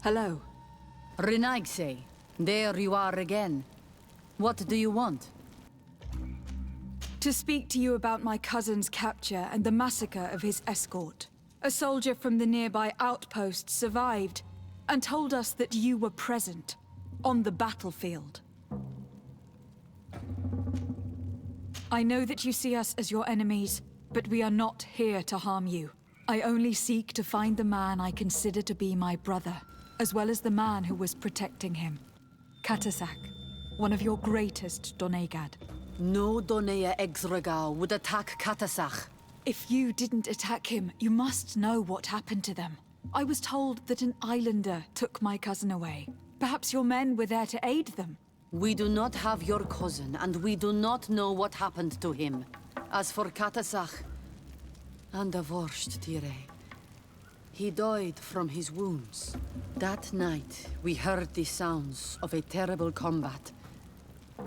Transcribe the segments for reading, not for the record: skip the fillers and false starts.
Hello. Renaigse, there you are again. What do you want? To speak to you about my cousin's capture and the massacre of his escort. A soldier from the nearby outpost survived and told us that you were present on the battlefield. I know that you see us as your enemies, but we are not here to harm you. I only seek to find the man I consider to be my brother, as well as the man who was protecting him. Katasak, one of your greatest Donegad. No Donea Exregal would attack Katasak. If you didn't attack him, you must know what happened to them. I was told that an islander took my cousin away. Perhaps your men were there to aid them. We do not have your cousin, and we do not know what happened to him. As for Katasak, and the worst, Tire, he died from his wounds. That night, we heard the sounds of a terrible combat.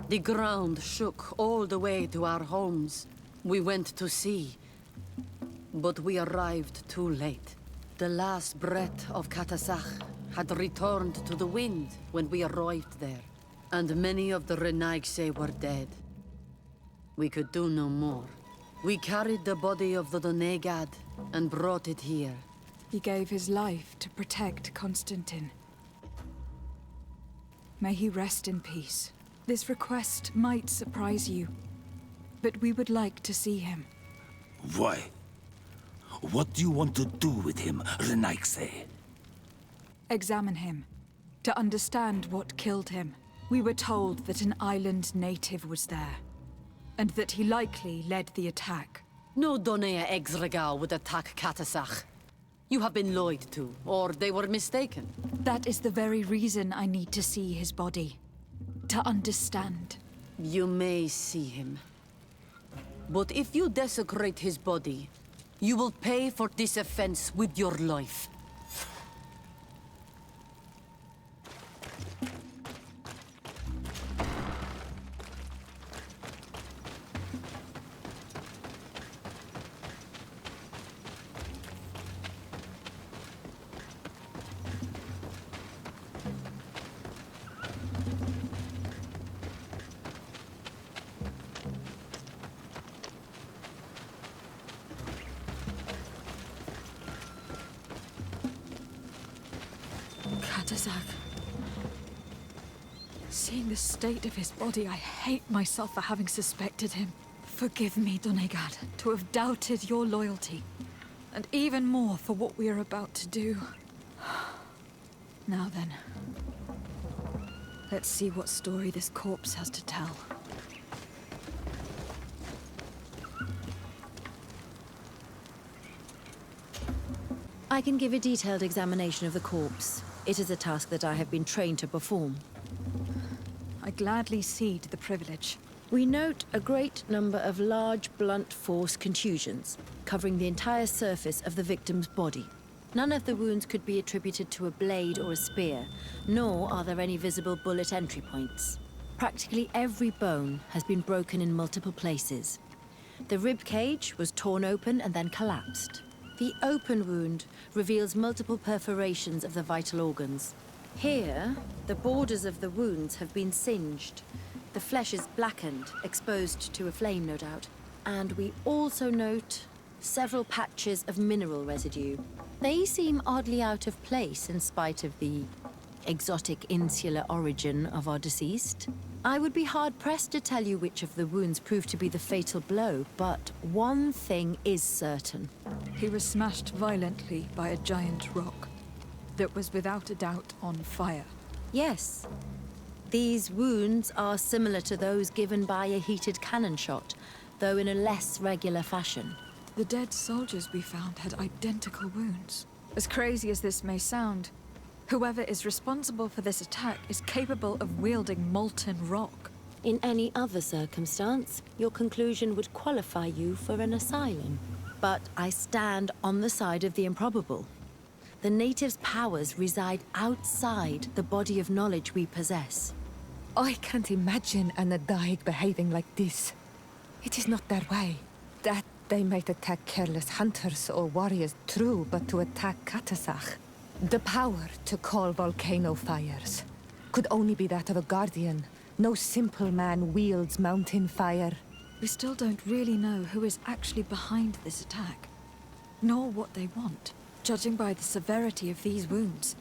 The ground shook all the way to our homes. We went to see, but we arrived too late. The last breath of Katasak had returned to the wind when we arrived there, and many of the Renaigse were dead. We could do no more. We carried the body of the Donegad and brought it here. He gave his life to protect Constantin. May he rest in peace. This request might surprise you, but we would like to see him. Why? What do you want to do with him, Renaigse? Examine him, to understand what killed him. We were told that an island native was there, and that he likely led the attack. No Donea Exregal would attack Katasak. You have been lied to, or they were mistaken. That is the very reason I need to see his body. To understand. You may see him. But if you desecrate his body, you will pay for this offense with your life. Katasak. Seeing the state of his body, I hate myself for having suspected him. Forgive me, Donegad, to have doubted your loyalty. And even more for what we are about to do. Now then. Let's see what story this corpse has to tell. I can give a detailed examination of the corpse. It is a task that I have been trained to perform. I gladly cede the privilege. We note a great number of large, blunt force contusions, covering the entire surface of the victim's body. None of the wounds could be attributed to a blade or a spear, nor are there any visible bullet entry points. Practically every bone has been broken in multiple places. The rib cage was torn open and then collapsed. The open wound reveals multiple perforations of the vital organs. Here, the borders of the wounds have been singed. The flesh is blackened, exposed to a flame, no doubt. And we also note several patches of mineral residue. They seem oddly out of place in spite of the exotic insular origin of our deceased. I would be hard-pressed to tell you which of the wounds proved to be the fatal blow, but one thing is certain. He was smashed violently by a giant rock that was without a doubt on fire. Yes. These wounds are similar to those given by a heated cannon shot, though in a less regular fashion. The dead soldiers we found had identical wounds. As crazy as this may sound, whoever is responsible for this attack is capable of wielding molten rock. In any other circumstance, your conclusion would qualify you for an asylum. But I stand on the side of the improbable. The natives' powers reside outside the body of knowledge we possess. I can't imagine an Adaig behaving like this. It is not their way. That they might attack careless hunters or warriors, true, but to attack Katasak. The power to call volcano fires could only be that of a guardian. No simple man wields mountain fire. We still don't really know who is actually behind this attack, nor what they want. Judging by the severity of these wounds,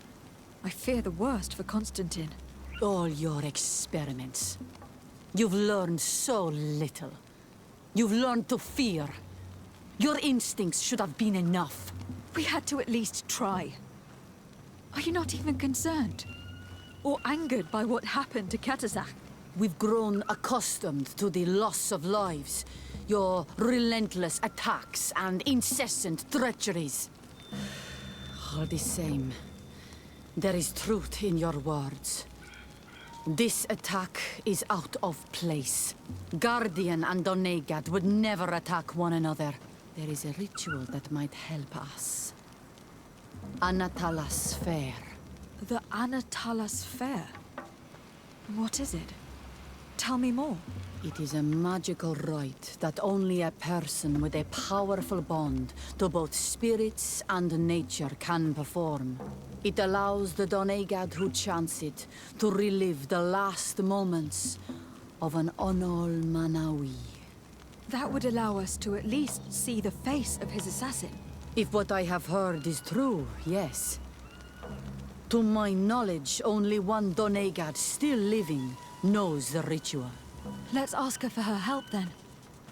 I fear the worst for Constantin. All your experiments. You've learned so little. You've learned to fear. Your instincts should have been enough. We had to at least try. Are you not even concerned? Or angered by what happened to Katazak? We've grown accustomed to the loss of lives, your relentless attacks and incessant treacheries. All the same, there is truth in your words. This attack is out of place. Guardian and Donegad would never attack one another. There is a ritual that might help us. Anatalas Fair. The Anatalas Fair? What is it? Tell me more. It is a magical rite that only a person with a powerful bond to both spirits and nature can perform. It allows the Donegad who chants it to relive the last moments of an Onol Manawi. That would allow us to at least see the face of his assassin. If what I have heard is true, yes. To my knowledge, only one Donegad still living knows the ritual. Let's ask her for her help then.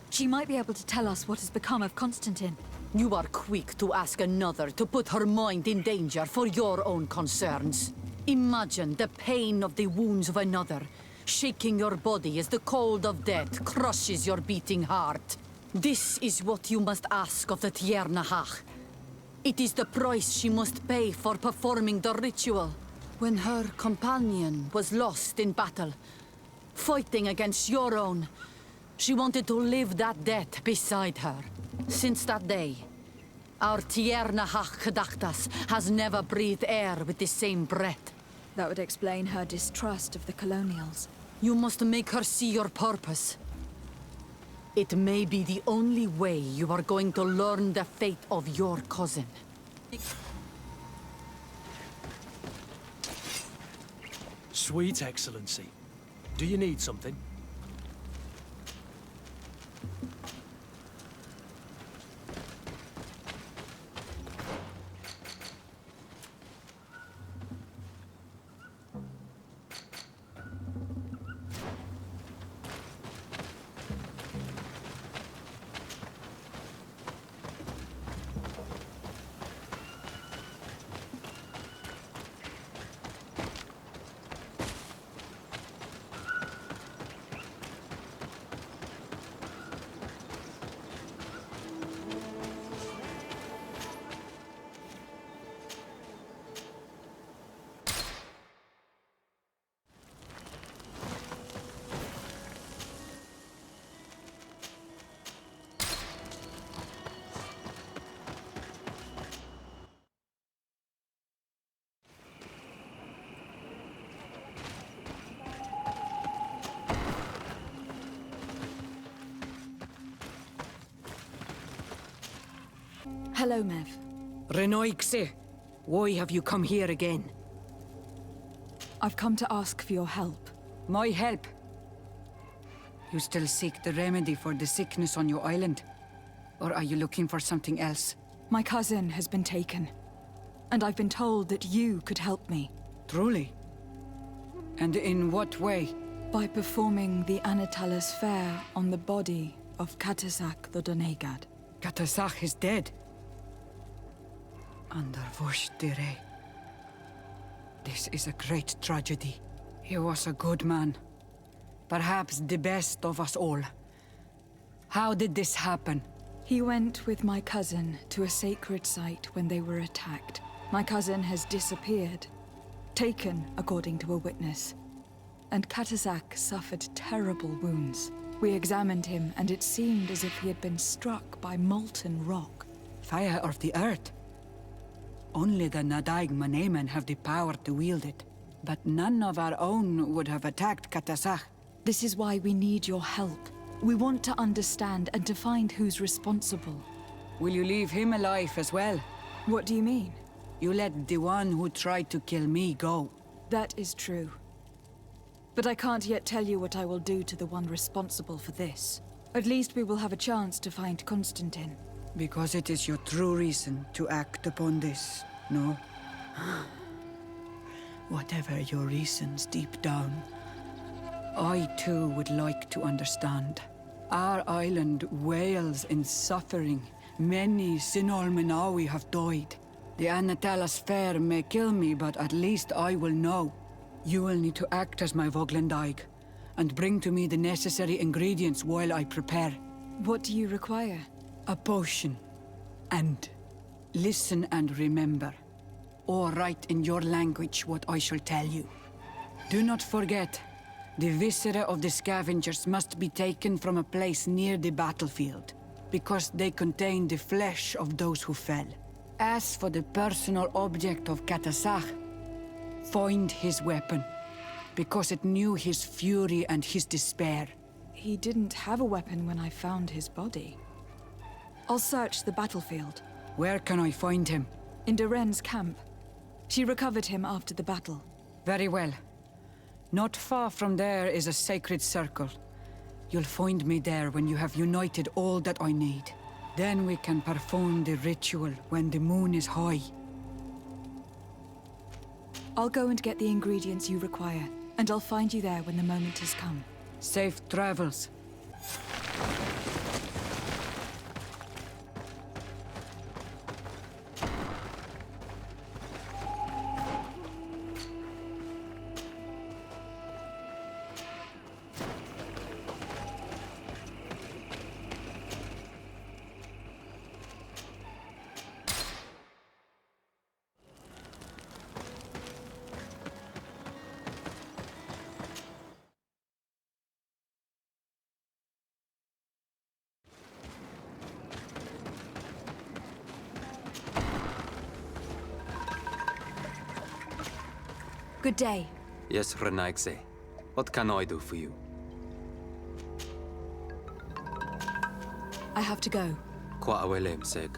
She might be able to tell us what has become of Constantin. You are quick to ask another to put her mind in danger for your own concerns. Imagine the pain of the wounds of another, shaking your body as the cold of death crushes your beating heart. This is what you must ask of the Tiernahach. It is the price she must pay for performing the ritual. When her companion was lost in battle, fighting against your own, she wanted to live that death beside her. Since that day, our Tiernahach Kadachtas has never breathed air with the same breath. That would explain her distrust of the colonials. You must make her see your purpose. It may be the only way you are going to learn the fate of your cousin. Sweet Excellency, do you need something? Hello, Mev. Renoixe, why have you come here again? I've come to ask for your help. My help? You still seek the remedy for the sickness on your island? Or are you looking for something else? My cousin has been taken, and I've been told that you could help me. Truly? And in what way? By performing the Anatalas Fair on the body of Katazak the Donegad. Katazak is dead. Under voce, delle. This is a great tragedy. He was a good man. Perhaps the best of us all. How did this happen? He went with my cousin to a sacred site when they were attacked. My cousin has disappeared. Taken, according to a witness. And Katazak suffered terrible wounds. We examined him, and it seemed as if he had been struck by molten rock. Fire of the earth? Only the Nadaig Manemen have the power to wield it. But none of our own would have attacked Katazak. This is why we need your help. We want to understand and to find who's responsible. Will you leave him alive as well? What do you mean? You let the one who tried to kill me go. That is true. But I can't yet tell you what I will do to the one responsible for this. At least we will have a chance to find Constantin. Because it is your true reason to act upon this, no? Whatever your reasons deep down, I too would like to understand. Our island wails in suffering. Many Sinol Menawi have died. The Anatalas Fair may kill me, but at least I will know. You will need to act as my Voglendaig, and bring to me the necessary ingredients while I prepare. What do you require? A potion. And listen and remember, or write in your language what I shall tell you. Do not forget, the viscera of the scavengers must be taken from a place near the battlefield, because they contain the flesh of those who fell. As for the personal object of Katasach, find his weapon, because it knew his fury and his despair. He didn't have a weapon when I found his body. I'll search the battlefield. Where can I find him? In Doren's camp. She recovered him after the battle. Very well. Not far from there is a sacred circle. You'll find me there when you have united all that I need. Then we can perform the ritual when the moon is high. I'll go and get the ingredients you require, and I'll find you there when the moment has come. Safe travels. Good day. Yes, Renaigse. What can I do for you? I have to go. Qua awelem seg.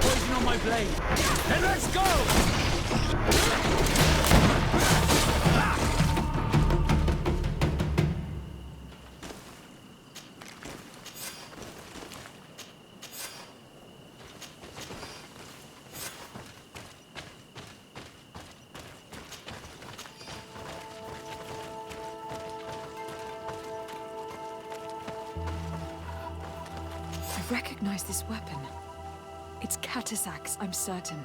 Poison on my blade. Then let's go! recognize this weapon. It's Katasax, I'm certain.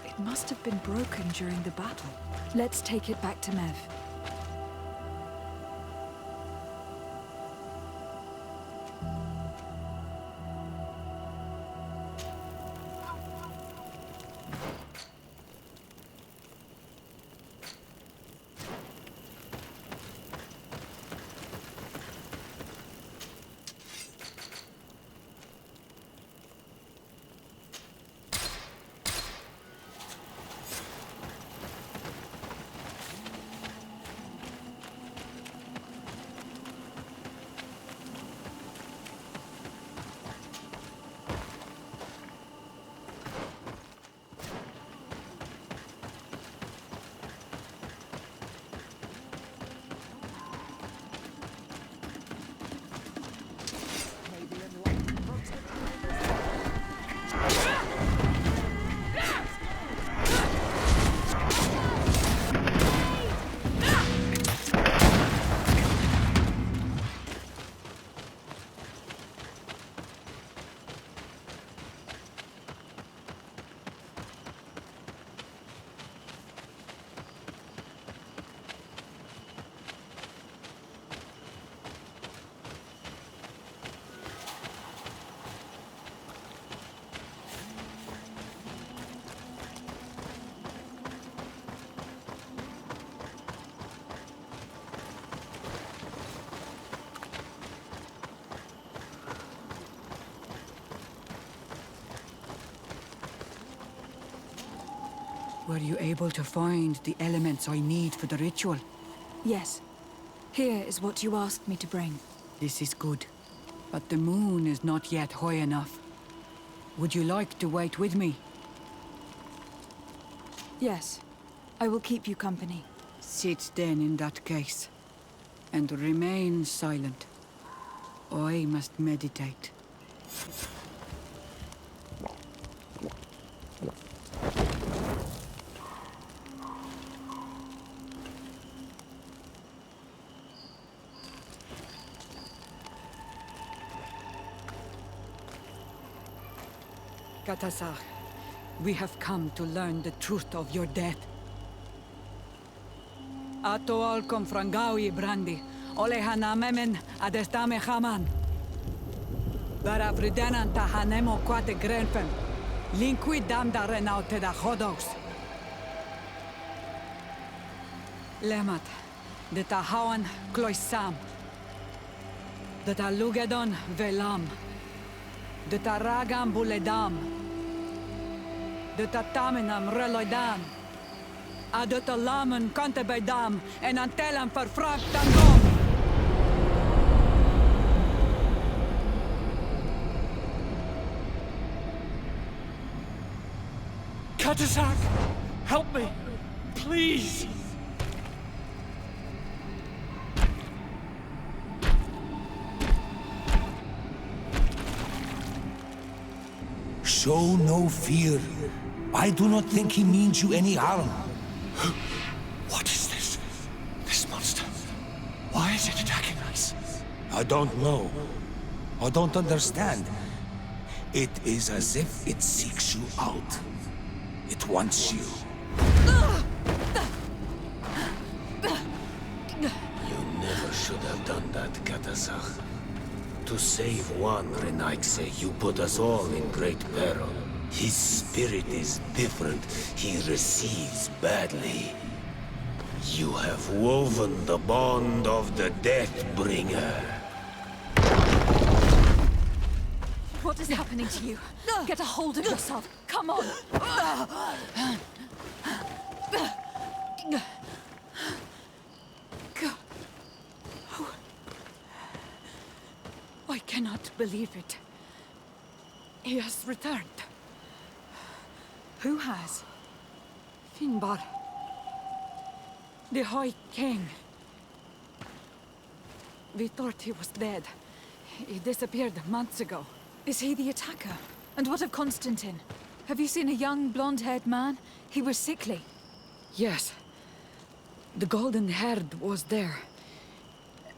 It must have been broken during the battle. Let's take it back to Mev. Were you able to find the elements I need for the ritual? Yes. Here is what you asked me to bring. This is good. But the moon is not yet high enough. Would you like to wait with me? Yes. I will keep you company. Sit then in that case. And remain silent. I must meditate. Katasar, we have come to learn the truth of your death. Ato al confrangawi brandi, ole hanamemen adestame haman. Bara vridenan ta hanemo quate grenfen, linkui damda renaute da hodos. Lemat, de ta hawan kloisam, de ta lugedon velam, de ta ragam buledam, de ta tamenam reloidam, a de ta lamen kante beidam, en antelam verfragt dangom. Katasak! Help me! Please! Show no fear. I do not think he means you any harm. What is this? This monster? Why is it attacking us? I don't know. I don't understand. It is as if it seeks you out. It wants you. You never should have done that, Katasach. To save one Renaigse, you put us all in great peril. His spirit is different. He receives badly. You have woven the bond of the Deathbringer. What is happening to you? Get a hold of yourself. Come on. I cannot believe it. He has returned. Who has? Finbar. The High King. We thought he was dead. He disappeared months ago. Is he the attacker? And what of Constantin? Have you seen a young, blonde-haired man? He was sickly. Yes. The golden-haired was there.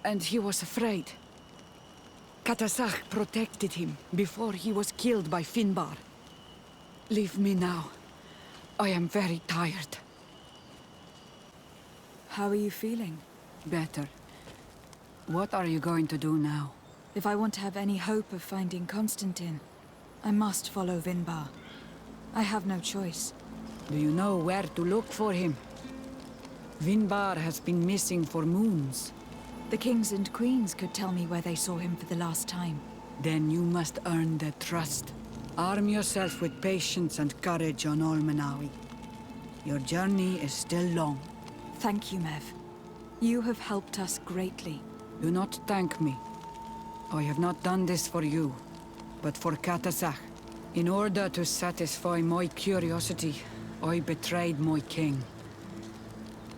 And he was afraid. Katasach protected him before he was killed by Finbar. Leave me now. I am very tired. How are you feeling? Better. What are you going to do now? If I want to have any hope of finding Constantin, I must follow Vinbar. I have no choice. Do you know where to look for him? Vinbar has been missing for moons. The kings and queens could tell me where they saw him for the last time. Then you must earn their trust. Arm yourself with patience and courage on Olmenawi. Your journey is still long. Thank you, Mev. You have helped us greatly. Do not thank me. I have not done this for you, but for Katasach. In order to satisfy my curiosity, I betrayed my king.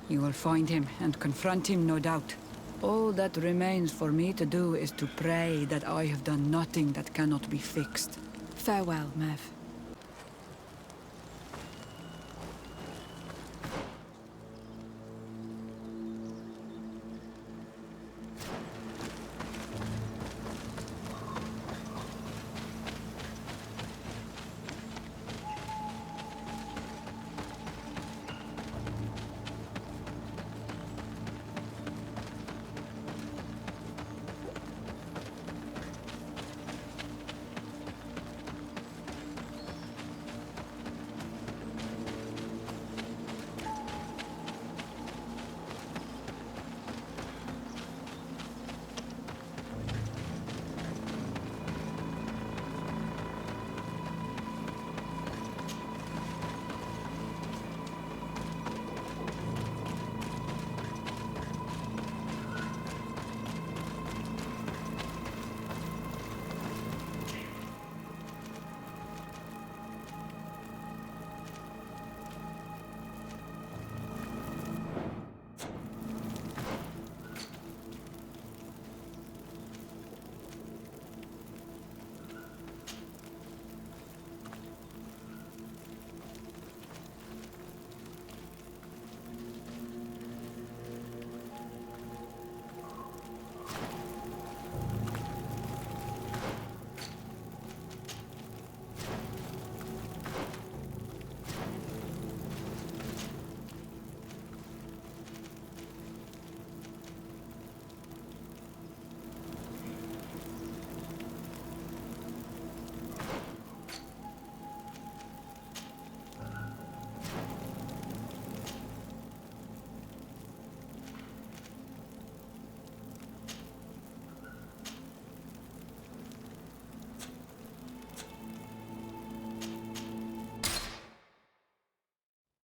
You will find him and confront him, no doubt. All that remains for me to do is to pray that I have done nothing that cannot be fixed. Farewell, Mev.